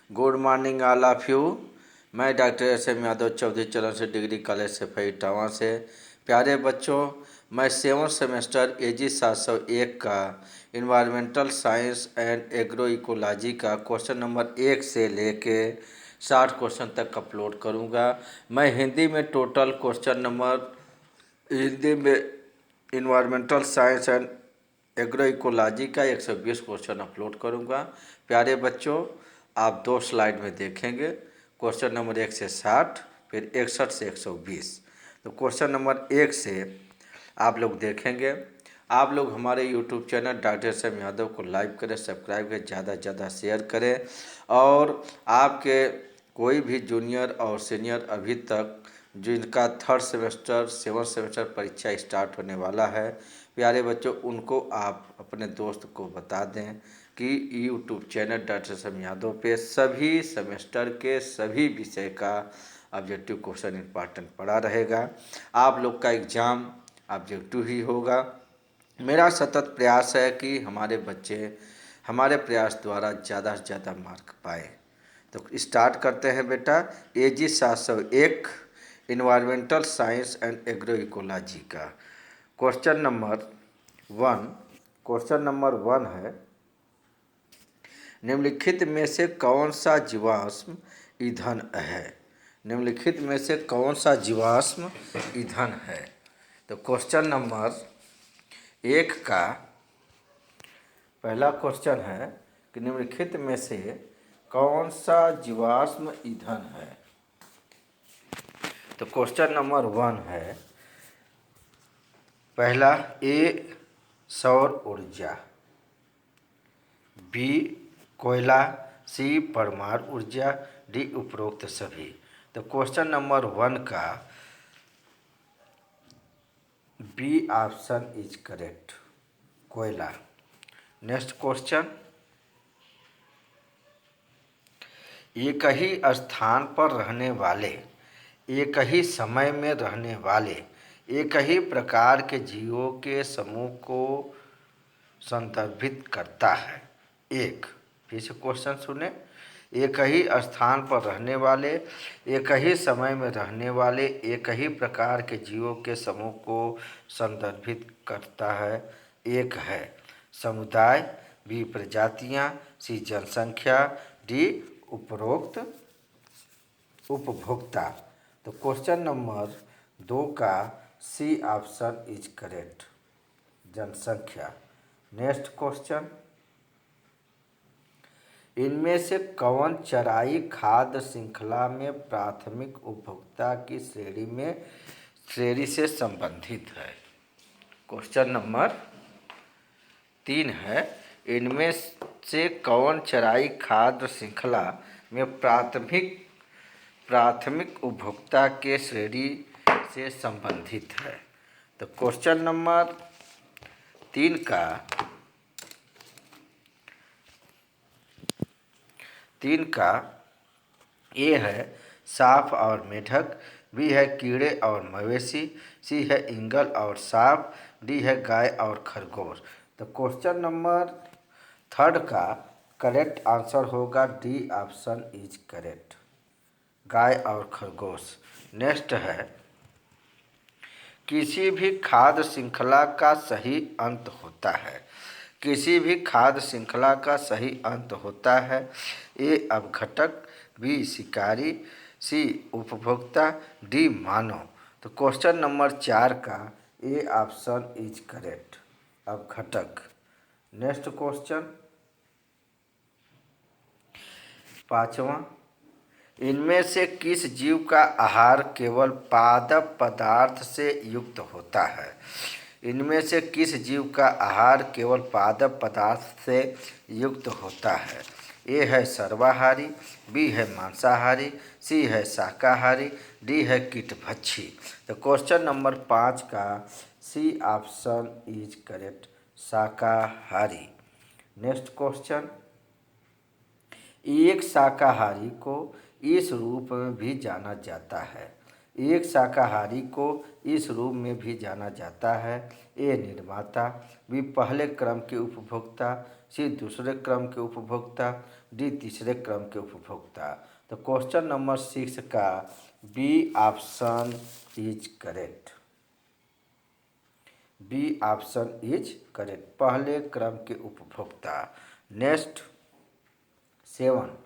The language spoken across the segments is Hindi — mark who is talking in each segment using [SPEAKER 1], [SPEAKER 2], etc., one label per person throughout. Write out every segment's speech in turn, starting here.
[SPEAKER 1] Good morning all of you. मैं डॉक्टर एस.एम. यादव चौधरी चरण से डिग्री कॉलेज से इटावा से। प्यारे बच्चों, मैं 7th सेमेस्टर AG 701 का environmental science and agro ecology का क्वेश्चन नंबर 1 से लेके 60 क्वेश्चन तक अपलोड करूंगा। मैं हिंदी में टोटल क्वेश्चन नंबर हिंदी में environmental science and agro ecology का 120 क्वेश्चन अपलोड करूंगा। प्यारे बच्चों, आप 2 स्लाइड में देखेंगे, क्वेश्चन नंबर 1 से 60, फिर 61 से 120। तो क्वेश्चन नंबर 1 से आप लोग देखेंगे। आप लोग हमारे YouTube channel doctor SM. Yadav को लाइक करें, सब्सक्राइब करें, ज़्यादा से ज़्यादा शेयर करें। और आपके कोई भी जूनियर और सीनियर अभी तक जिनका 3rd सेमेस्टर 7th सेमेस्टर परीक्षा स्टार्ट होने वाला है, प्यारे बच्चों, उनको आप अपने दोस्त को बता दें कि YouTube channel doctor SM. Yadav पे सभी सेमेस्टर के सभी विषय का ऑब्जेक्टिव क्वेश्चन इम्पॉर्टेंट पड़ा रहेगा। आप लोग का एग्ज़ाम ऑब्जेक्टिव ही होगा। मेरा सतत प्रयास है कि हमारे बच्चे हमारे प्रयास द्वारा ज़्यादा से ज़्यादा मार्क पाए। तो स्टार्ट करते हैं बेटा। AG 701 environmental science and agro ecology का क्वेश्चन नंबर 1। क्वेश्चन नंबर 1 है, निम्नलिखित में से कौन सा जीवाश्म ईंधन है? निम्नलिखित में से कौन सा जीवाश्म ईंधन है? तो क्वेश्चन नंबर 1 का पहला क्वेश्चन है कि निम्नलिखित में से कौन सा जीवाश्म ईंधन है? तो क्वेश्चन नंबर 1 है पहला, ए सौर ऊर्जा, बी कोयला, सी परमाणु ऊर्जा, डी उपरोक्त सभी। तो क्वेश्चन नंबर 1 का बी ऑप्शन इज करेक्ट, कोयला। नेक्स्ट क्वेश्चन, एक ही स्थान पर रहने वाले, एक ही समय में रहने वाले, एक ही प्रकार के जीवों के समूह को संदर्भित करता है। एक, फिर से क्वेश्चन सुने। एक ही स्थान पर रहने वाले, एक ही समय में रहने वाले, एक ही प्रकार के जीवों के समूह को संदर्भित करता है। एक है समुदाय, बी प्रजातियां, सी जनसंख्या, डी उपरोक्त उपभोक्ता। तो क्वेश्चन नंबर 2 का सी ऑप्शन इज करेक्ट, जनसंख्या। नेक्स्ट क्वेश्चन, इनमें से कौन चराई खाद्य श्रृंखला में प्राथमिक उपभोक्ता की श्रेणी से संबंधित है? क्वेश्चन नंबर 3 है, इनमें से कौन चराई खाद्य श्रृंखला में प्राथमिक उपभोक्ता के श्रेणी से संबंधित है? तो क्वेश्चन नंबर 3 का ए है सांप और मेढक, बी है कीड़े और मवेशी, सी है ईगल और सांप, डी है गाय और खरगोश। तो क्वेश्चन नंबर 3 का करेक्ट आंसर होगा डी ऑप्शन इज करेक्ट, गाय और खरगोश। नेक्स्ट है, किसी भी खाद्य श्रृंखला का सही अंत होता है। किसी भी खाद्य श्रृंखला का सही अंत होता है। ए अपघटक, बी शिकारी, सी उपभोक्ता, डी मानव। तो क्वेश्चन नंबर 4 का ए ऑप्शन इज करेक्ट, अपघटक। नेक्स्ट क्वेश्चन 5वां, इनमें से किस जीव का आहार केवल पादप पदार्थ से युक्त होता है? इनमें से किस जीव का आहार केवल पादप पदार्थ से युक्त होता है? ए है सर्वाहारी, बी है मांसाहारी, सी है शाकाहारी, डी है कीटभक्षी। तो क्वेश्चन नंबर 5 का सी ऑप्शन इज करेक्ट, शाकाहारी। नेक्स्ट क्वेश्चन, एक शाकाहारी को इस रूप में भी जाना जाता है। एक शाकाहारी को इस रूप में भी जाना जाता है। ए निर्माता, बी पहले क्रम के उपभोक्ता, सी दूसरे क्रम के उपभोक्ता, डी तीसरे क्रम के उपभोक्ता। तो क्वेश्चन नंबर 6 का B option is correct. B option is correct, पहले क्रम के उपभोक्ता। नेक्स्ट 7,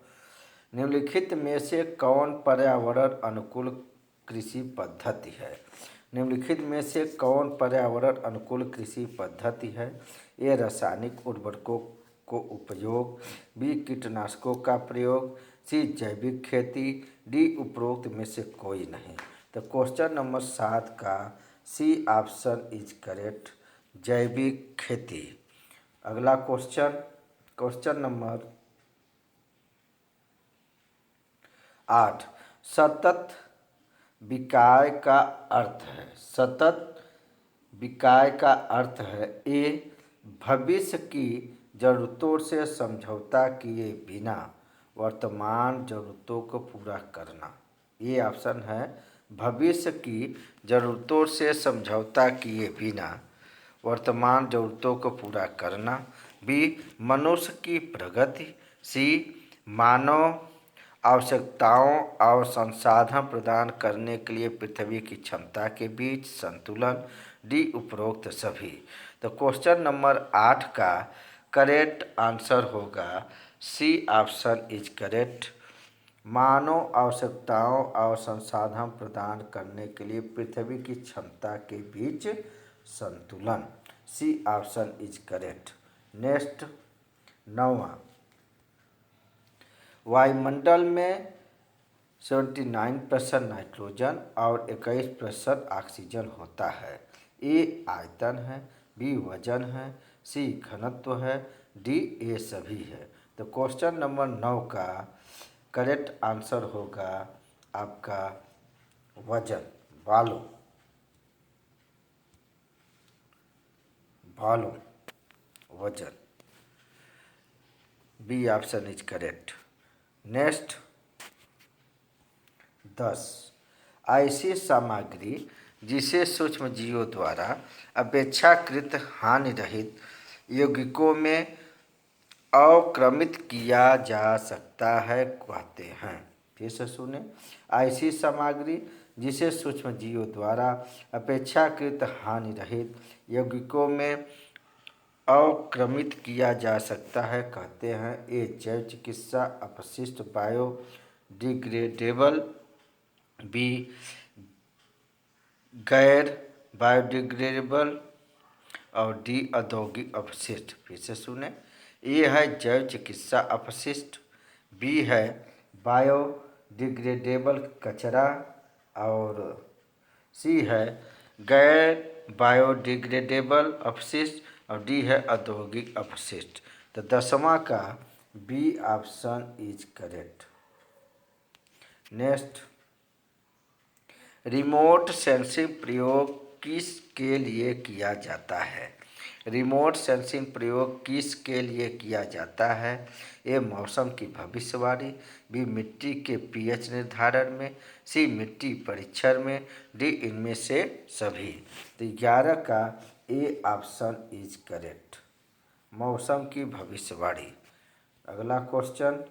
[SPEAKER 1] निम्नलिखित में से कौन पर्यावरण अनुकूल कृषि पद्धति है? निम्नलिखित में से कौन पर्यावरण अनुकूल कृषि पद्धति है? ए रासायनिक उर्वरकों को उपयोग, बी कीटनाशकों का प्रयोग, सी जैविक खेती, डी उपरोक्त में से कोई नहीं। तो क्वेश्चन नंबर 7 का सी ऑप्शन इज करेक्ट, जैविक खेती। अगला क्वेश्चन, क्वेश्चन नंबर 8, सतत विकाय का अर्थ है। सतत विकाय का अर्थ है ए भविष्य की जरूरतों से समझौता किए बिना वर्तमान जरूरतों को पूरा करना। ये ऑप्शन है भविष्य की जरूरतों से समझौता किए बिना वर्तमान जरूरतों को पूरा करना। बी मनुष्य की प्रगति, सी मानव आवश्यकताओं और संसाधन प्रदान करने के लिए पृथ्वी की क्षमता के बीच संतुलन, डी उपरोक्त सभी। तो क्वेश्चन नंबर 8 का करेक्ट आंसर होगा सी ऑप्शन इज करेक्ट, मानव आवश्यकताओं और संसाधन प्रदान करने के लिए पृथ्वी की क्षमता के बीच संतुलन। C option is correct. Next 9, वायुमंडल में 79% नाइट्रोजन और 21% ऑक्सीजन होता है। ए आयतन है, बी वजन है, सी घनत्व है, डी ए सभी है। तो क्वेश्चन नंबर 9 का करेक्ट आंसर होगा आपका वजन, वॉल्यूम, वॉल्यूम वजन। B option is correct. Next 10, ऐसी सामग्री जिसे सूक्ष्म जीवों द्वारा अपेक्षाकृत हानि रहित यौगिकों में अवक्रमित किया जा सकता है कहते हैं। फिर से सुने, ऐसी सामग्री जिसे सूक्ष्म जीवों द्वारा अपेक्षाकृत हानि रहित यौगिकों में अवक्रमित किया जा सकता है कहते हैं। ए जैव चिकित्सा अपशिष्ट बायोडिग्रेडेबल, बी गैर बायोडिग्रेडेबल और डी औद्योगिक अपशिष्ट। फिर से सुने, ए है जैव चिकित्सा अपशिष्ट, बी है बायोडिग्रेडेबल कचरा और सी है गैर बायोडिग्रेडेबल अपशिष्ट और डी है औद्योगिक अपशिष्ट। तो 10वां का B option is correct. Next, remote sensing प्रयोग किस के लिए किया जाता है? रिमोट सेंसिंग प्रयोग किस के लिए किया जाता है? ए मौसम की भविष्यवाणी, बी मिट्टी के पीएच निर्धारण में, सी मिट्टी परीक्षण में, डी इनमें से सभी। तो 11 का ए ऑप्शन इज करेक्ट, मौसम की भविष्यवाणी। अगला क्वेश्चन,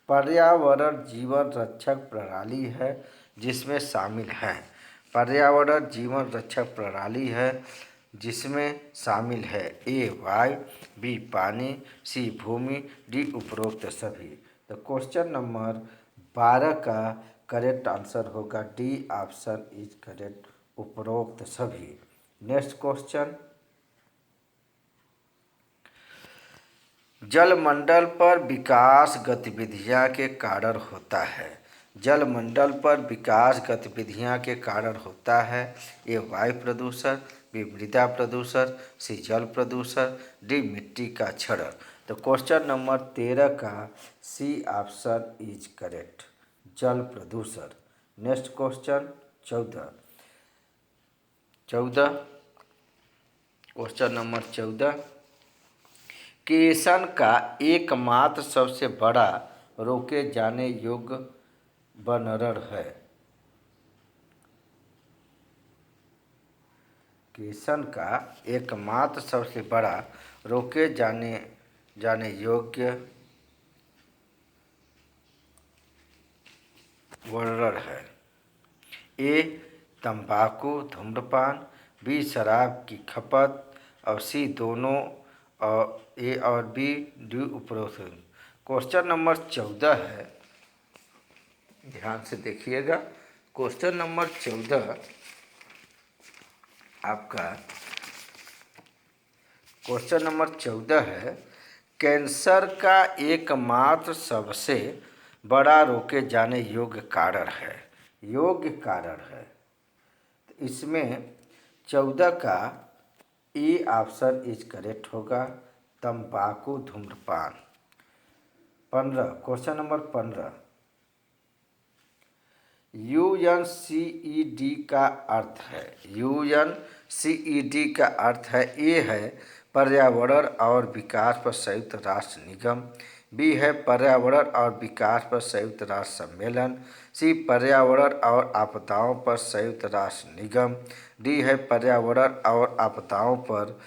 [SPEAKER 1] पर्यावरण जीवन रक्षक प्रणाली है जिसमें शामिल हैं। पर्यावरण जीवन रक्षक प्रणाली है जिसमें शामिल है ए वायु, बी पानी, सी भूमि, डी उपरोक्त सभी। तो क्वेश्चन नंबर 12 का करेक्ट आंसर होगा डी ऑप्शन इज करेक्ट, उपरोक्त सभी। नेक्स्ट क्वेश्चन, जलमंडल पर विकास गतिविधियां के कारण होता है। जलमंडल पर विकास गतिविधियां के कारण होता है। ए वायु प्रदूषण, बी मृदा प्रदूषण, सी जल प्रदूषण, डी मिट्टी का क्षरण। तो क्वेश्चन नंबर 13 का सी ऑप्शन इज करेक्ट, जल प्रदूषण। नेक्स्ट क्वेश्चन 14, क्वेश्चन नंबर 14, केसन का एकमात्र सबसे बड़ा रोके जाने योग्य वनरण है। केसन का एकमात्र सबसे बड़ा रोके जाने योग्य वर्णर है। ए तंबाकू धूम्रपान, बी शराब की खपत और सी दोनों और ए और बी डी उपरोक्त। क्वेश्चन नंबर 14 है, ध्यान से देखिएगा। क्वेश्चन नंबर 14 आपका क्वेश्चन नंबर 14 है, कैंसर का एकमात्र सबसे बड़ा रोके जाने योग्य कारण है। तो इसमें 14 का ए ऑप्शन इज करेक्ट होगा, तंबाकू धूम्रपान। 15 क्वेश्चन नंबर 15, UNCED का अर्थ है। UNCED का अर्थ है, ए है पर्यावरण और विकास पर संयुक्त राष्ट्र निगम, बी है पर्यावरण और विकास पर संयुक्त राष्ट्र सम्मेलन, सी पर्यावरण और आपदाओं पर संयुक्त राष्ट्र निगम, डी है पर्यावरण और आपदाओं पर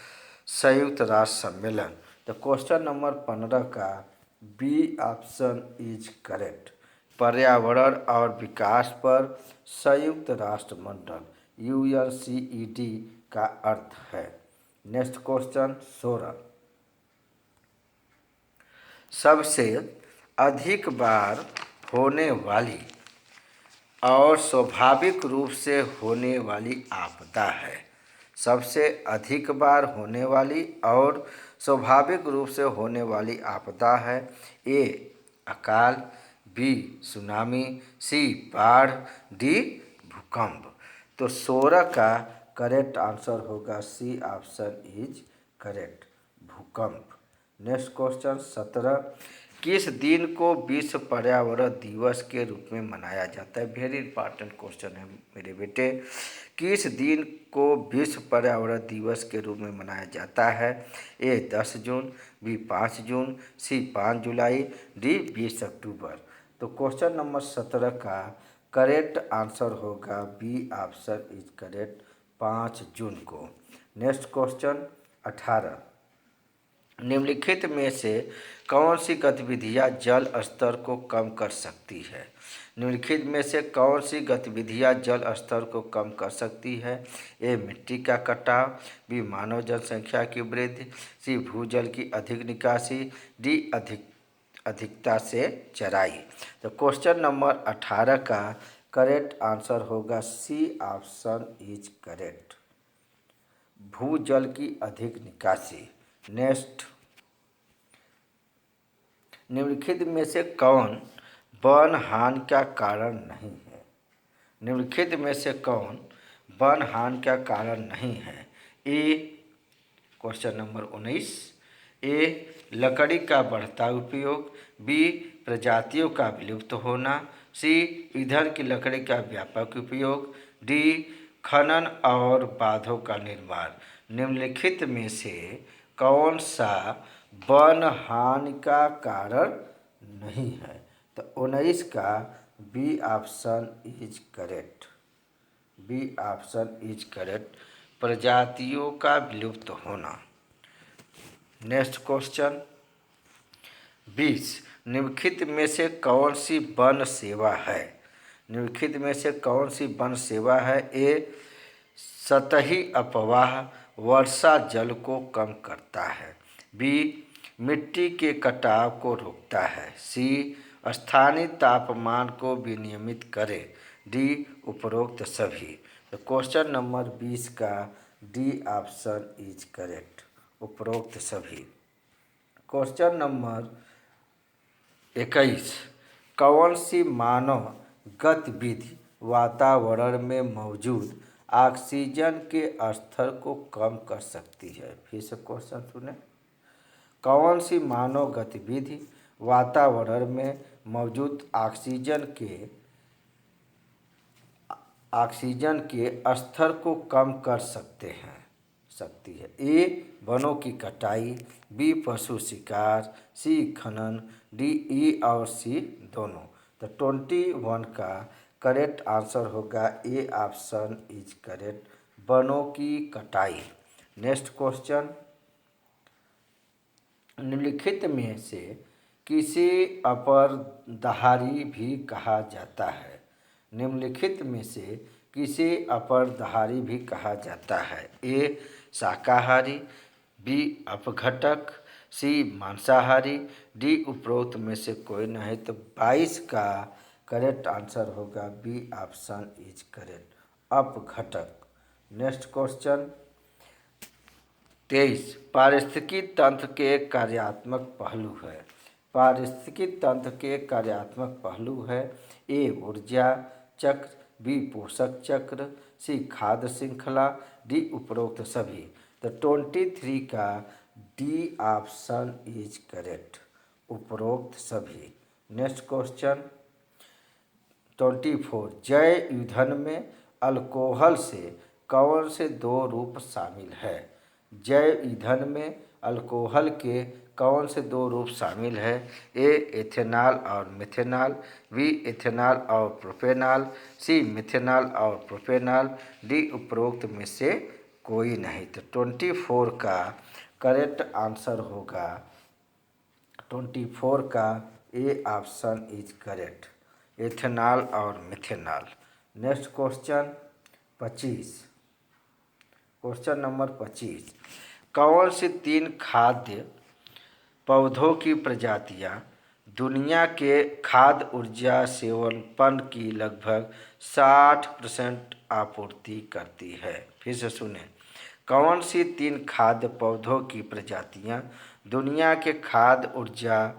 [SPEAKER 1] संयुक्त राष्ट्र सम्मेलन। तो क्वेश्चन नंबर 15 का बी ऑप्शन इज करेक्ट, पर्यावरण और विकास पर संयुक्त राष्ट्र मंडल UNCED का अर्थ है। नेक्स्ट क्वेश्चन 16, सबसे अधिक बार होने वाली और स्वाभाविक रूप से होने वाली आपदा है। सबसे अधिक बार होने वाली और स्वाभाविक रूप से होने वाली आपदा है। ए अकाल, बी सुनामी, सी बाढ़, डी भूकंप। तो 16 का करेक्ट आंसर होगा सी ऑप्शन इज करेक्ट, भूकंप। नेक्स्ट क्वेश्चन 17, किस दिन को विश्व पर्यावरण दिवस के रूप में मनाया जाता है। वेरी इंपॉर्टेंट क्वेश्चन है मेरे बेटे। किस दिन को विश्व पर्यावरण दिवस के रूप में मनाया जाता है। ए 10 जून, बी 5 जून, सी 5 जुलाई, डी 20 अक्टूबर। तो क्वेश्चन नंबर 17 का करेक्ट आंसर होगा बी ऑप्शन इज करेक्ट, 5 जून को। नेक्स्ट क्वेश्चन 18, निम्नलिखित में से कौन सी गतिविधियाँ जल स्तर को कम कर सकती है। निम्नलिखित में से कौन सी गतिविधियाँ जल स्तर को कम कर सकती है। ए मिट्टी का कटाव, बी मानव जनसंख्या की वृद्धि, सी भूजल की अधिक निकासी, डी अधिकता से चराई। तो क्वेश्चन नंबर 18 का करेक्ट आंसर होगा सी ऑप्शन इज करेक्ट, भूजल की अधिक निकासी। नेक्स्ट, निम्नलिखित में से कौन वन हानि का कारण नहीं है। निम्नलिखित में से कौन वन हानि का कारण नहीं है। ए क्वेश्चन नंबर 19, ए लकड़ी का बढ़ता उपयोग, बी प्रजातियों का विलुप्त होना, सी ईंधन की लकड़ी का व्यापक उपयोग, डी खनन और बांधों का निर्माण। निम्नलिखित में से कौन सा वन हानि का कारण नहीं है। तो 19 का B option is correct, B option is correct, प्रजातियों का विलुप्त होना। नेक्स्ट क्वेश्चन 20, निम्नलिखित में से कौन सी वन सेवा है। निम्नलिखित में से कौन सी वन सेवा है। ए सतही अपवाह वर्षा जल को कम करता है, बी मिट्टी के कटाव को रोकता है, सी स्थानीय तापमान को विनियमित करे, डी उपरोक्त सभी। तो क्वेश्चन नंबर 20 का डी ऑप्शन इज करेक्ट, उपरोक्त सभी। क्वेश्चन नंबर 21, कौन सी मानव गतिविधि वातावरण में मौजूद ऑक्सीजन के स्तर को कम कर सकती है। फिर से क्वेश्चन सुने, कौन सी मानव गतिविधि वातावरण में मौजूद ऑक्सीजन के स्तर को कम कर सकती है। ए वनों की कटाई, बी पशु शिकार, सी खनन, डी ई और सी दोनों। तो 21 का करेक्ट आंसर होगा ए ऑप्शन इज करेक्ट, वनों की कटाई। नेक्स्ट क्वेश्चन निम्नलिखित में से किसे अपरदहारी भी कहा जाता है? निम्नलिखित में से किसे अपरदहारी भी कहा जाता है? ए शाकाहारी, बी अपघटक, सी मांसाहारी, डी उपरोक्त में से कोई नहीं। तो 22 का करेक्ट आंसर होगा बी ऑप्शन इज करेक्ट, अपघटक। नेक्स्ट क्वेश्चन 23 पारिस्थितिकी तंत्र के कार्यात्मक पहलू है। पारिस्थितिकी तंत्र के कार्यात्मक पहलू है। ए ऊर्जा चक्र, बी पोषक चक्र, सी खाद्य श्रृंखला, डी उपरोक्त सभी। तो 23 का डी ऑप्शन इज करेक्ट, उपरोक्त सभी। नेक्स्ट क्वेश्चन 24 जैव ईंधन में अल्कोहल से कौन से दो रूप शामिल है? जैव ईंधन में अल्कोहल के कौन से दो रूप शामिल है? ए एथेनॉल और मिथेनॉल, बी एथेनॉल और प्रोपेनॉल, सी मिथेनॉल और प्रोपेनॉल, डी उपरोक्त में से कोई नहीं। तो 24 का करेक्ट आंसर होगा 24 का A option is correct, ethanol और methanol. Next question 25, question number 25 कौन सी 3 खाद्य पौधों की प्रजातियां दुनिया के खाद्य ऊर्जा सेवनपन की लगभग 60% आपूर्ति करती है? फिर से सुने, कौन सी 3 खाद्य पौधों की प्रजातियां दुनिया के खाद्य ऊर्जा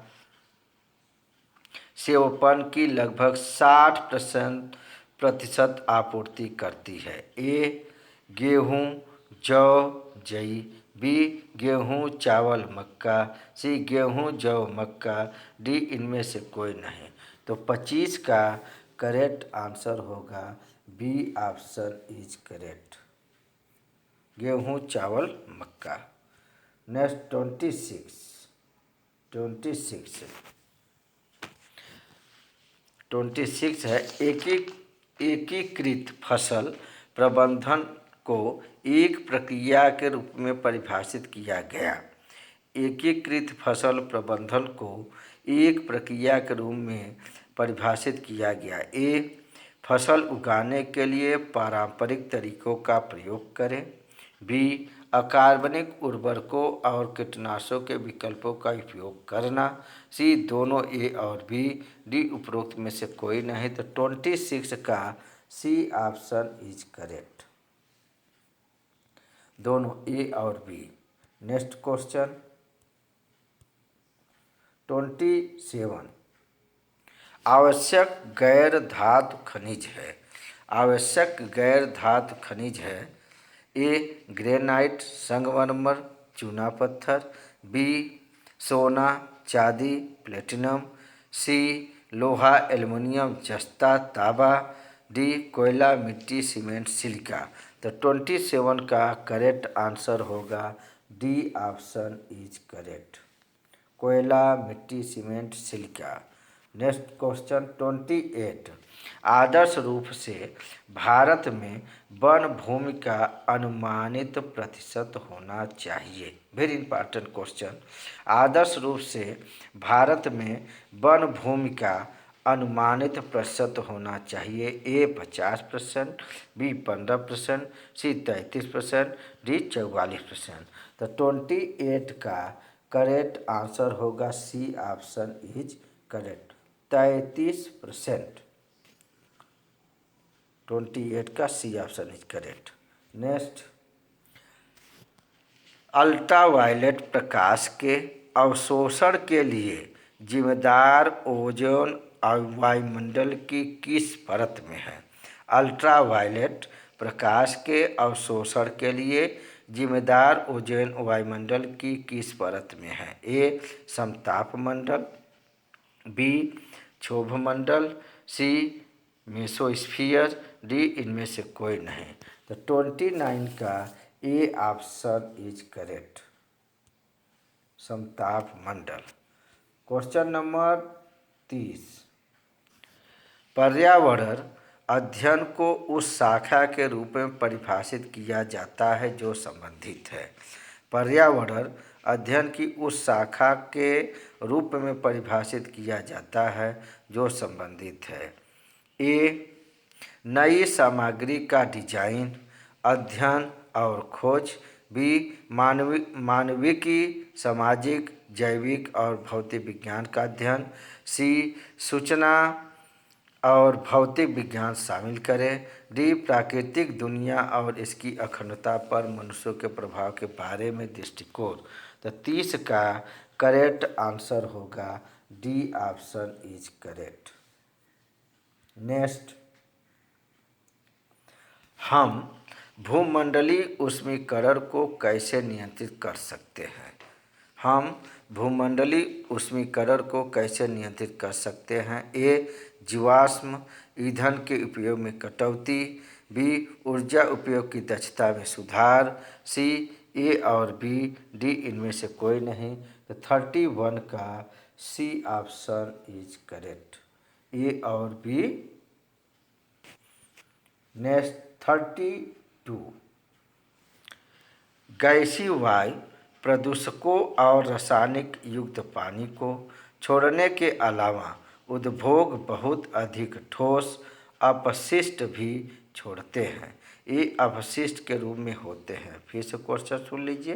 [SPEAKER 1] सेवनपन की लगभग 60% आपूर्ति करती है? ए गेहूँ, जौ, जई, बी गेहूँ, चावल, मक्का, सी गेहूँ, जौ, मक्का, डी इनमें से कोई नहीं। तो 25 का करेक्ट आंसर होगा बी ऑप्शन इज करेक्ट, गेहूँ, चावल, मक्का। नेक्स्ट 26 है एकीकृत फसल प्रबंधन को एक प्रक्रिया के रूप में परिभाषित किया गया। एकीकृत फसल प्रबंधन को एक प्रक्रिया के रूप में परिभाषित किया गया। ए फसल उगाने के लिए पारंपरिक तरीकों का प्रयोग करें, बी अकार्बनिक उर्वरकों और कीटनाशकों के विकल्पों का उपयोग करना, सी दोनों ए और बी, डी उपरोक्त में से कोई नहीं। तो 26 का सी ऑप्शन इज करेक्ट, दोनों ए और बी। नेक्स्ट क्वेश्चन 27 आवश्यक गैर धातु खनिज है। आवश्यक गैर धातु खनिज है। ए ग्रेनाइट, संगमरमर, चूना पत्थर, बी सोना, चांदी, प्लेटिनम, सी लोहा, एल्युमिनियम, जस्ता, तांबा, डी कोयला, मिट्टी, सीमेंट, सिलिका। तो 27 का करेक्ट आंसर होगा डी ऑप्शन इज करेक्ट, कोयला, मिट्टी, सीमेंट, सिलिका। नेक्स्ट क्वेश्चन 28 आदर्श रूप से भारत में वन भूमि का अनुमानित प्रतिशत होना चाहिए। Very important question. आदर्श रूप से भारत में वन भूमि का अनुमानित प्रतिशत होना चाहिए। ए 50%, बी 15%, सी 33%, डी 44%। तो 28 का करेक्ट आंसर होगा सी ऑप्शन इज करेक्ट, 33%। 28 का C option is correct. Next ultraviolet प्रकाश के अवशोषण के लिए जिम्मेदार ओजोन वायुमंडल की किस परत में है? अल्ट्रावायलेट प्रकाश के अवशोषण के लिए जिम्मेदार ओजोन वायुमंडल की किस परत में है? ए समताप मंडल, बी क्षोभ मंडल, सी मेसोस्फीयर, डी इनमें से कोई नहीं। तो 29 का ए ऑप्शन इज करेक्ट, समताप मंडल। क्वेश्चन नंबर 30 पर्यावरण अध्ययन को उस शाखा के रूप में परिभाषित किया जाता है जो संबंधित है। पर्यावरण अध्ययन की उस शाखा के रूप में परिभाषित किया जाता है जो संबंधित है। ए, नई सामग्री का डिजाइन, अध्ययन और खोज। बी, मानविकी, सामाजिक, जैविक और भौतिक विज्ञान का अध्ययन। सी, सूचना और भौतिक विज्ञान शामिल करें। डी, प्राकृतिक दुनिया और इसकी अखंडता पर मनुष्यों के प्रभाव के बारे में दृष्टिकोण। तो 30 का करेक्ट आंसर होगा D option is correct. Next, हम भूमंडलीय ऊष्मीकरण को कैसे नियंत्रित कर सकते हैं? हम भूमंडलीय ऊष्मीकरण को कैसे नियंत्रित कर सकते हैं? ए, जीवाश्म ईंधन के उपयोग में कटौती। बी, ऊर्जा उपयोग की दक्षता में सुधार। सी, ए और बी, डी इनमें से कोई नहीं। तो 31 का सी ऑप्शन इज करेक्ट, ए और बी। नेक्स्ट 32, गैसीय वायु प्रदूषकों और रासायनिक युक्त पानी को छोड़ने के अलावा उद्योग बहुत अधिक ठोस अपशिष्ट भी छोड़ते हैं। ये अपशिष्ट के रूप में होते हैं। फिर से क्वेश्चन सुन लीजिए।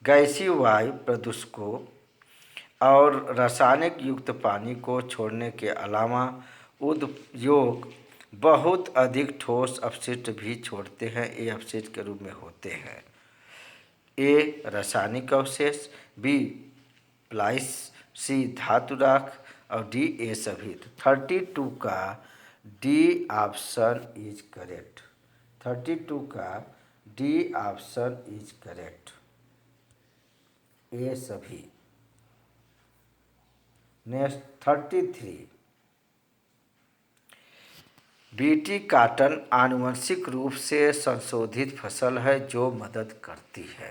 [SPEAKER 1] गैसीय वायु प्रदूषकों और रासायनिक युक्त पानी को छोड़ने के अलावा उद्योग बहुत अधिक ठोस अपशिष्ट भी छोड़ते हैं। ये अपशिष्ट के रूप में होते हैं। ए, रासायनिक अवशेष। बी, प्लाइस। सी, धातु राख और डी, ए सभी। 32 का डी ऑप्शन इज करेक्ट। 32 का डी ऑप्शन इज करेक्ट, ए सभी। नेक्स्ट 33, बीटी कॉटन आनुवंशिक रूप से संशोधित फसल है जो मदद करती है।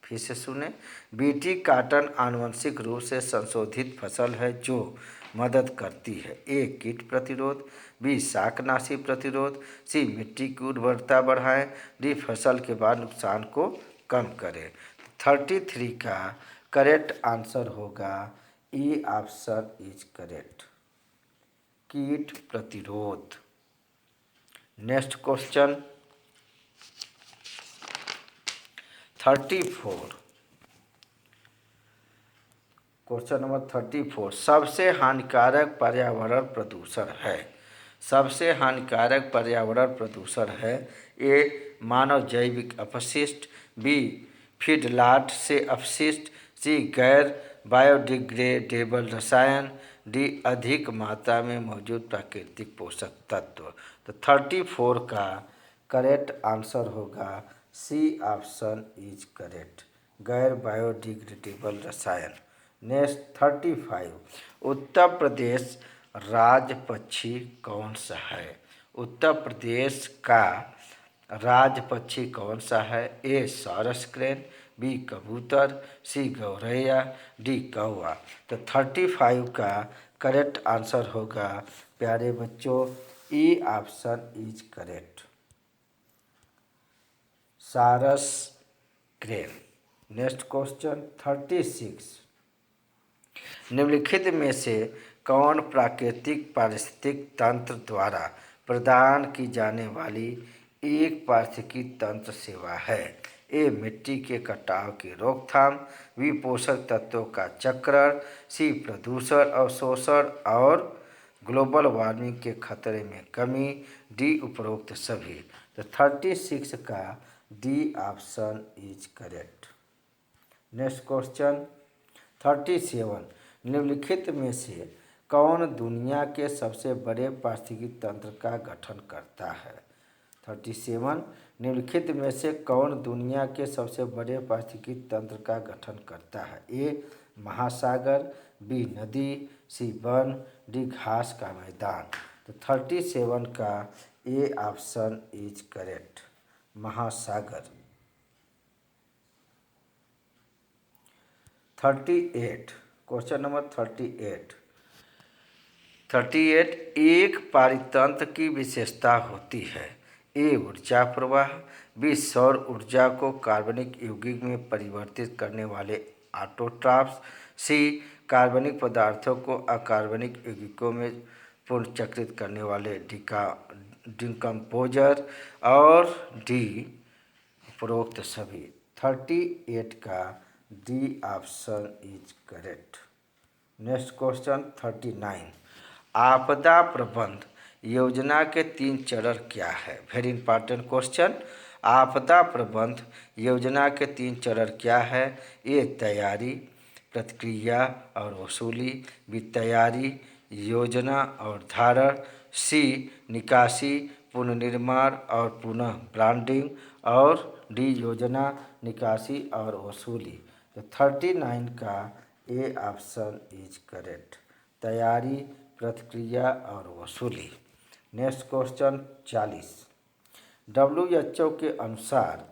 [SPEAKER 1] फिर से सुने, बीटी कॉटन आनुवंशिक रूप से संशोधित फसल है जो मदद करती है। ए, कीट प्रतिरोध। बी, शाकनाशी प्रतिरोध। सी, मिट्टी की उर्वरता बढ़ाएं। डी, फसल के बाद नुकसान को कम करे। 33 का करेक्ट आंसर होगा ई ऑप्शन इज करेक्ट, कीट प्रतिरोध। नेक्स्ट क्वेश्चन 34, क्वेश्चन नंबर 34, सबसे हानिकारक पर्यावरण प्रदूषण है। सबसे हानिकारक पर्यावरण प्रदूषण है। ए, मानव जैविक अपशिष्ट। बी, फीडलॉट से अपशिष्ट। सी, गैर बायोडिग्रेडेबल रसायन। डी, अधिक मात्रा में मौजूद प्राकृतिक पोषक तत्व। तो 34 का करेक्ट आंसर होगा सी ऑप्शन इज करेक्ट, गैर बायोडिग्रेडेबल रसायन। नेक्स्ट 35, उत्तर प्रदेश राज्य पक्षी कौन सा है? उत्तर प्रदेश का राज्य पक्षी कौन सा है? ए, सारस क्रेन। बी, कबूतर। सी, गौरैया। डी, कौवा। तो 35 का करेक्ट आंसर होगा प्यारे बच्चों ई ऑप्शन इज करेक्ट, सारस क्रेन। नेक्स्ट क्वेश्चन 36, निम्नलिखित में से कौन प्राकृतिक पारिस्थितिक तंत्र द्वारा प्रदान की जाने वाली एक पारिस्थितिकी तंत्र सेवा है? ए, मिट्टी के कटाव की रोकथाम। बी, पोषक तत्वों का चक्रण। सी, प्रदूषण अवशोषण और ग्लोबल वार्मिंग के खतरे में कमी। डी, उपरोक्त सभी। तो 36 का D option is correct. Next question 37, निम्नलिखित में से कौन दुनिया के सबसे बड़े पारिस्थितिकी तंत्र का गठन करता है? 37, निम्नलिखित में से कौन दुनिया के सबसे बड़े पारिस्थितिकी तंत्र का गठन करता है? ए, महासागर। बी, नदी। सी, वन। डी, घास का मैदान। तो 37 का ए ऑप्शन इज करेक्ट, महासागर। 38, क्वेश्चन नंबर 38, एक पारितंत्र की विशेषता होती है। ए, ऊर्जा प्रवाह। बी सौर ऊर्जा को कार्बनिक यौगिक में परिवर्तित करने वाले ऑटोट्रॉफ्स। सी कार्बनिक पदार्थों को अकार्बनिक यौगिकों में पुनर्चक्रित करने वाले डिकम्पोजर। और डी उपरोक्त सभी। 38 का D option is correct. Next question 39। आपदा प्रबंध योजना के 3 चरण क्या है? Very important question. आपदा प्रबंध योजना के 3 चरण क्या है? ए तैयारी, प्रतिक्रिया और वसूली। बी तैयारी, योजना और धारण। सी निकासी, पुनर्निर्माण और पुनः ब्रांडिंग। और डी योजना, निकासी और वसूली। तो 39 का ए ऑप्शन इज करेक्ट। तैयारी, प्रतिक्रिया और वसूली। Next question 40। WHO के अनुसार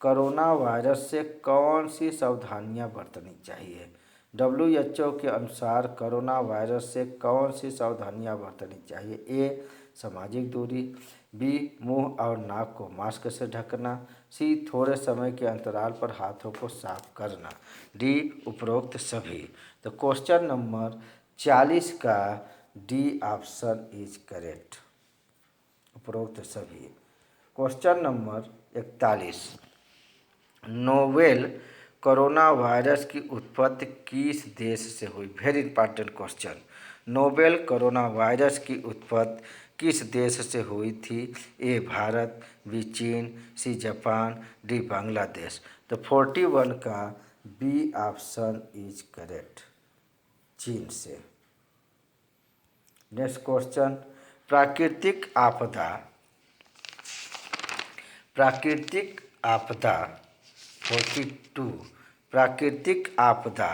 [SPEAKER 1] कोरोना वायरस से कौन सी सावधानियां बरतनी चाहिए? WHO के अनुसार कोरोना वायरस से कौन सी सावधानियां बरतनी चाहिए? ए सामाजिक दूरी। बी मुंह और नाक को मास्क से ढकना। सी थोड़े समय के अंतराल पर हाथों को साफ करना। डी उपरोक्त सभी। तो क्वेश्चन नंबर 40 का डी ऑप्शन इज करेक्ट, उपरोक्त सभी। Question number 41। Novel corona virus की उत्पत्ति किस देश से हुई? Very important question. Novel corona virus की उत्पत्ति किस देश से हुई थी? ए भारत, बी चीन, सी जापान, डी बांग्लादेश। तो 41 का बी ऑप्शन इज करेक्ट, चीन से। Next question. प्राकृतिक आपदा 42। प्राकृतिक आपदा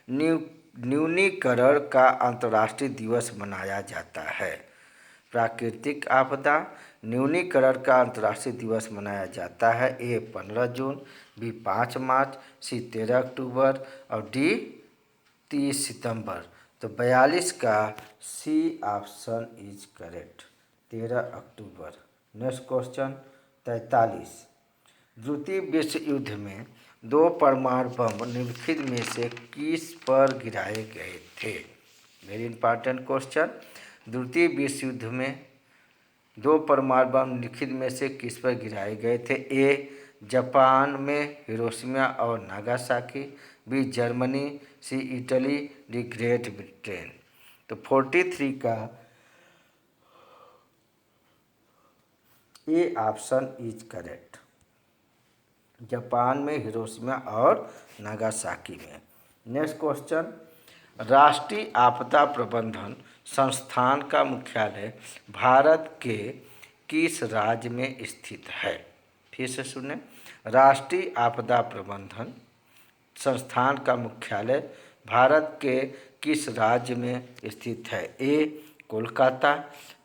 [SPEAKER 1] न्यूनीकरण का अंतर्राष्ट्रीय दिवस मनाया जाता है। प्राकृतिक आपदा न्यूनीकरण का अंतर्राष्ट्रीय दिवस मनाया जाता है। ए 15 जून, बी 5 मार्च, सी 13 अक्टूबर और डी 30 सितंबर। तो 42 का सी ऑप्शन इज करेक्ट, 13 अक्टूबर। Next question 43। द्वितीय विश्व युद्ध में 2 परमाणु बम निम्नलिखित में से किस पर गिराए गए थे? Very important question. द्वितीय विश्व युद्ध में 2 परमाणु बम निम्नलिखित में से किस पर गिराए गए थे? ए जापान में हिरोशिमा और नागासाकी। बी जर्मनी, सी इटली, डी ग्रेट ब्रिटेन। तो 43 का A option is correct, Japan में हिरोशिमा और नागासाकी में। Next question. राष्ट्रीय आपदा प्रबंधन संस्थान का मुख्यालय भारत के किस राज्य में स्थित है? फिर से सुने। राष्ट्रीय आपदा प्रबंधन संस्थान का मुख्यालय भारत के किस राज्य में स्थित है? ए कोलकाता,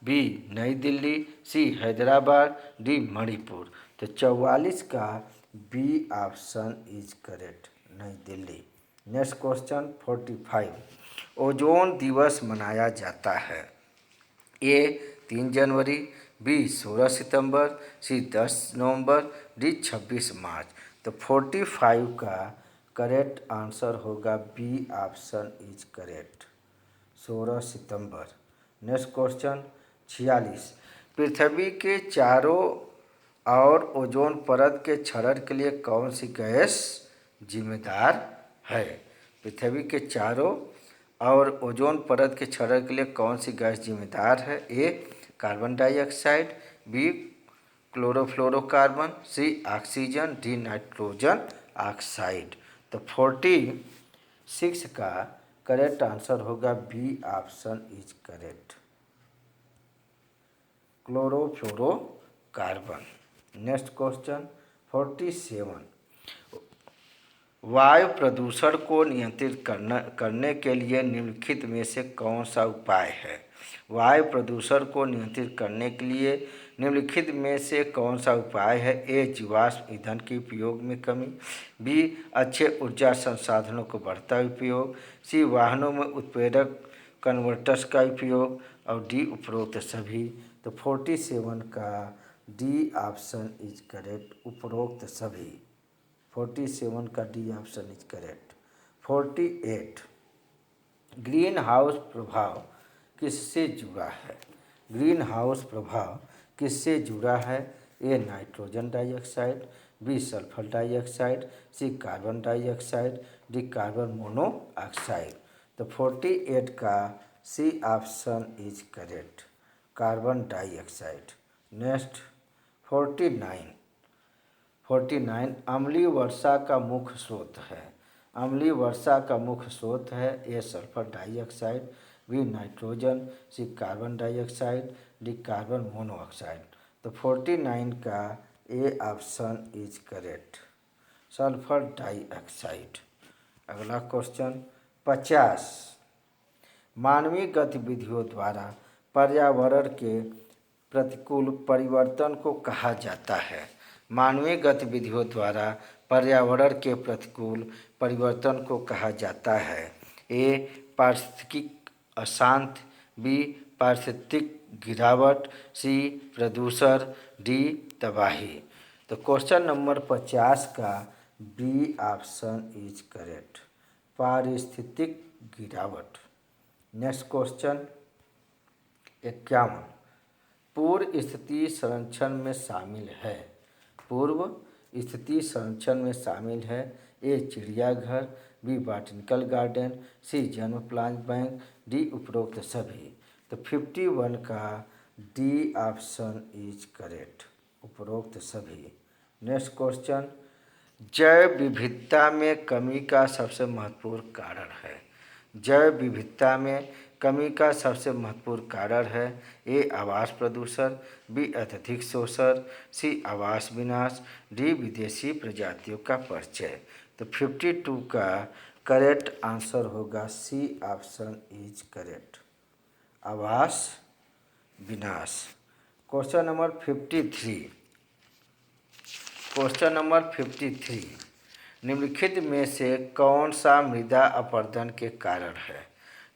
[SPEAKER 1] बी नई दिल्ली, सी हैदराबाद, डी मणिपुर। तो 44 का बी ऑप्शन इज करेक्ट, नई दिल्ली। Next question 45। ओजोन दिवस मनाया जाता है। ए 3 जनवरी, बी 16 सितंबर, सी 10 नवंबर, डी 26 मार्च। तो 45 का करेक्ट आंसर होगा बी ऑप्शन इज करेक्ट, 16 सितंबर। Next question 46। पृथ्वी के चारों और ओजोन परत के क्षरण के लिए कौन सी गैस जिम्मेदार है? पृथ्वी के चारों और ओजोन परत के क्षरण के लिए कौन सी गैस जिम्मेदार है? A carbon dioxide, B chlorofluorocarbon, C oxygen, D nitrogen oxide. तो 46 का करेक्ट आंसर होगा B option is correct, chlorofluorocarbon. Next question 47। वायु प्रदूषण को नियंत्रित करने के लिए निम्नलिखित में से कौन सा उपाय है? वायु प्रदूषण को नियंत्रित करने के लिए निम्नलिखित में से कौन सा उपाय है? ए जीवाश्म ईंधन के उपयोग में कमी, बी अच्छे ऊर्जा संसाधनों को बढ़ता उपयोग, सी वाहनों में उत्प्रेरक कन्वर्टर्स का उपयोग और डी उपरोक्त सभी। तो 47 का डी ऑप्शन इज करेक्ट, उपरोक्त सभी। 47 का D option is correct. 48 green house प्रभाव किससे जुड़ा है? ग्रीन हाउस प्रभाव किससे जुड़ा है? A nitrogen dioxide, B sulphur dioxide, C carbon dioxide, D carbon monoxide. तो 48 का C option is correct, carbon dioxide. Next 49 अम्लीय वर्षा का मुख्य स्रोत है। अम्लीय वर्षा का मुख्य स्रोत है A sulphur dioxide, B nitrogen, C carbon dioxide, D carbon monoxide. तो 49 का A option is correct, sulphur dioxide. अगला क्वेश्चन 50 मानवीय गतिविधियों द्वारा पर्यावरण के प्रतिकूल परिवर्तन को कहा जाता है। मानवीय गतिविधियों द्वारा पर्यावरण के प्रतिकूल परिवर्तन को कहा जाता है। ए पारिस्थितिक अशांति, बी पारिस्थितिक गिरावट, सी प्रदूषण, डी तबाही। तो क्वेश्चन नंबर 50 का बी ऑप्शन इज करेक्ट, पारिस्थितिक गिरावट। नेक्स्ट क्वेश्चन 51 पूर्व स्थिति संरक्षण में शामिल है। पूर्व स्थिति संरक्षण में शामिल है ए चिड़ियाघर, बी बॉटनिकल गार्डन, सी जन्म प्लांट बैंक, डी उपरोक्त सभी। तो 51 का डी ऑप्शन इज करेक्ट, उपरोक्त सभी। नेक्स्ट क्वेश्चन जैव विविधता में कमी का सबसे महत्वपूर्ण कारण है। जैव विविधता में कमी का सबसे महत्वपूर्ण कारण है ए आवास प्रदूषण, बी अत्यधिक शोषण, सी आवास विनाश, डी विदेशी प्रजातियों का परिचय। तो 52 का करेक्ट आंसर होगा सी ऑप्शन इज करेक्ट, आवास विनाश। क्वेश्चन नंबर 53 निम्नलिखित में से कौन सा मृदा अपरदन के कारण है?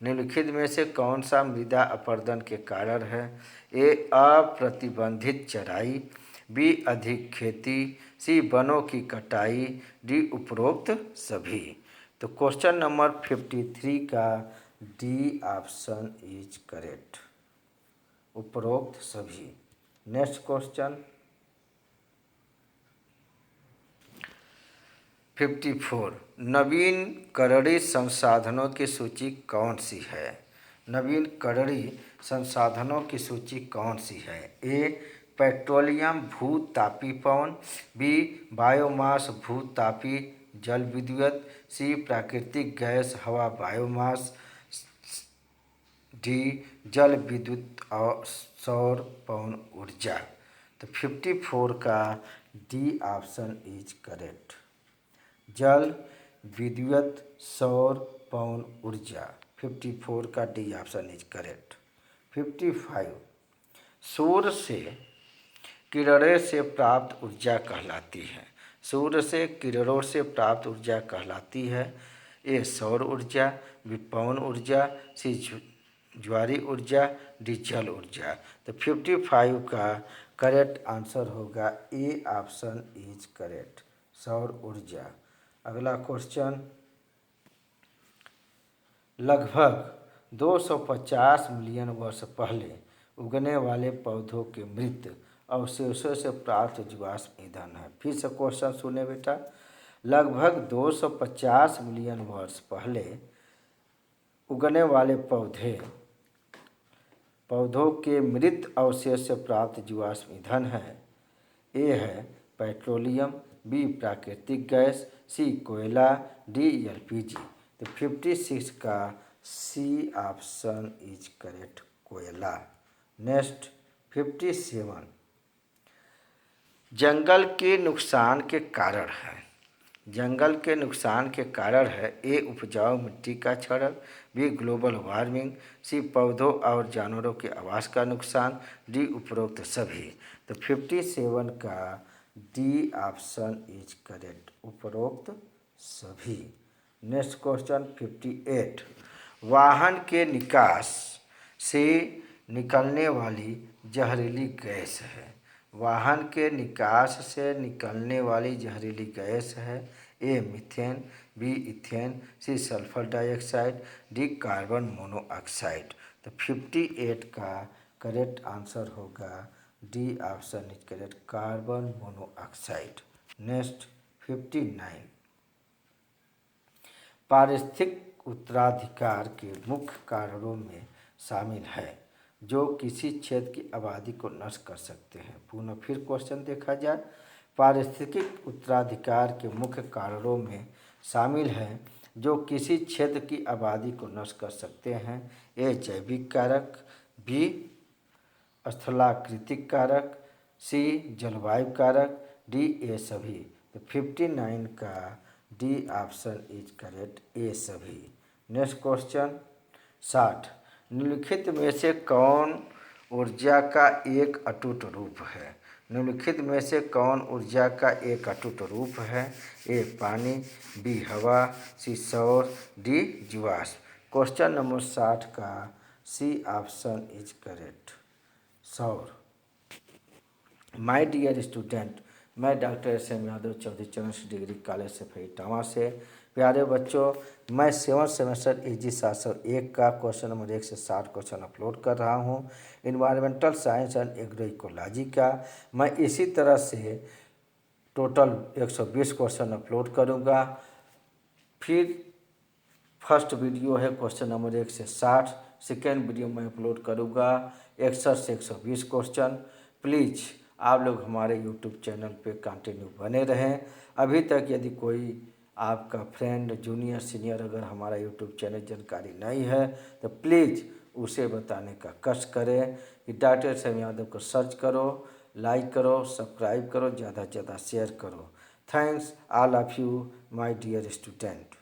[SPEAKER 1] निम्नलिखित में से कौन सा मृदा अपरदन के कारण है? ए अप्रतिबंधित चराई, बी अधिक खेती, सी वनों की कटाई, डी उपरोक्त सभी। तो क्वेश्चन नंबर 53 का डी ऑप्शन इज करेक्ट, उपरोक्त सभी। नेक्स्ट क्वेश्चन 54 नवीनकरणीय संसाधनों की सूची कौन सी है? नवीनकरणीय संसाधनों की सूची कौन सी है? ए पेट्रोलियम भूतापी पवन, बी बायोमास भूतापी जल विद्युत, सी प्राकृतिक गैस हवा बायोमास, डी जल विद्युत और सौर पवन ऊर्जा। तो 54 का डी ऑप्शन इज करेक्ट, जल विद्युत सौर पवन ऊर्जा। 54 का डी ऑप्शन इज करेक्ट। 55 सूर्य से किरणों से प्राप्त ऊर्जा कहलाती है। सूर्य से किरणों से प्राप्त ऊर्जा कहलाती है ए सौर ऊर्जा, बी पवन ऊर्जा, सी ज्वारी ऊर्जा, डी जल ऊर्जा। तो 55 का करेक्ट आंसर होगा ए ऑप्शन इज करेक्ट, सौर ऊर्जा। अगला क्वेश्चन लगभग 250 मिलियन वर्ष पहले उगने वाले पौधों के मृत अवशेषों से प्राप्त जीवाश्म ईंधन है। फिर से क्वेश्चन सुने बेटा, लगभग 250 मिलियन वर्ष पहले उगने वाले पौधों के मृत अवशेष से प्राप्त जीवाश्म ईंधन है। ए है पेट्रोलियम, बी प्राकृतिक गैस, सी कोयला, डी एलपीजी। तो 56 का सी ऑप्शन इज करेक्ट, कोयला। नेक्स्ट 57 जंगल के नुकसान के कारण है। जंगल के नुकसान के कारण है ए उपजाऊ मिट्टी का क्षरण, बी ग्लोबल वार्मिंग, सी पौधों और जानवरों के आवास का नुकसान, डी उपरोक्त सभी। तो 57 का डी ऑप्शन इज करेक्ट, उपरोक्त सभी। नेक्स्ट क्वेश्चन 58 वाहन के निकास से निकलने वाली जहरीली गैस है। वाहन के निकास से निकलने वाली जहरीली गैस है? A methane, B ethane, C sulphur dioxide, D carbon monoxide. तो 58 का करेक्ट आंसर होगा D option is correct, carbon monoxide. Next 59, पारिस्थितिक उत्तराधिकार के मुख्य कारणों में शामिल है जो किसी क्षेत्र की आबादी को नष्ट कर सकते हैं। पुनः फिर क्वेश्चन देखा जाए, पारिस्थितिक उत्तराधिकार के मुख्य कारणों में शामिल हैं जो किसी क्षेत्र की आबादी को नष्ट कर सकते हैं। ए जैविक कारक, बी स्थलाकृतिक कारक, सी जलवायु कारक, डी ए सभी। तो 59 का डी ऑप्शन इज करेक्ट, ए सभी। नेक्स्ट क्वेश्चन 60, निम्नलिखित में से कौन ऊर्जा का एक अटूट रूप है? निम्नलिखित में से कौन ऊर्जा का एक अटूट रूप है? ए पानी, बी हवा, सी सौर, डी जीवाश्म। क्वेश्चन नंबर 60 का सी ऑप्शन इज करेक्ट, सौर। माय डियर स्टूडेंट, मैं डॉक्टर एस.एम. यादव चौधरी चरण सिंह डिग्री कॉलेज से इटावा से। प्यारे बच्चों, मैं 7th सेमेस्टर AG 701 का क्वेश्चन नंबर 1 से 60 क्वेश्चन अपलोड कर रहा हूं environmental science and agro ecology का। मैं इसी तरह से टोटल 120 क्वेश्चन अपलोड करूंगा। फिर फर्स्ट वीडियो है क्वेश्चन नंबर 1 से 60, सेकेंड वीडियो मैं अपलोड करूंगा 61 से 120 क्वेश्चन। प्लीज़ आप लोग हमारे यूट्यूब चैनल पे कंटिन्यू बने रहें। अभी तक यदि कोई आपका फ्रेंड जूनियर सीनियर अगर हमारा यूट्यूब चैनल जानकारी नहीं है तो प्लीज़ उसे बताने का कष्ट करें कि डॉक्टर एस.एम. यादव को सर्च करो, लाइक करो, सब्सक्राइब करो, ज़्यादा से ज़्यादा शेयर करो। Thanks all of you my dear student.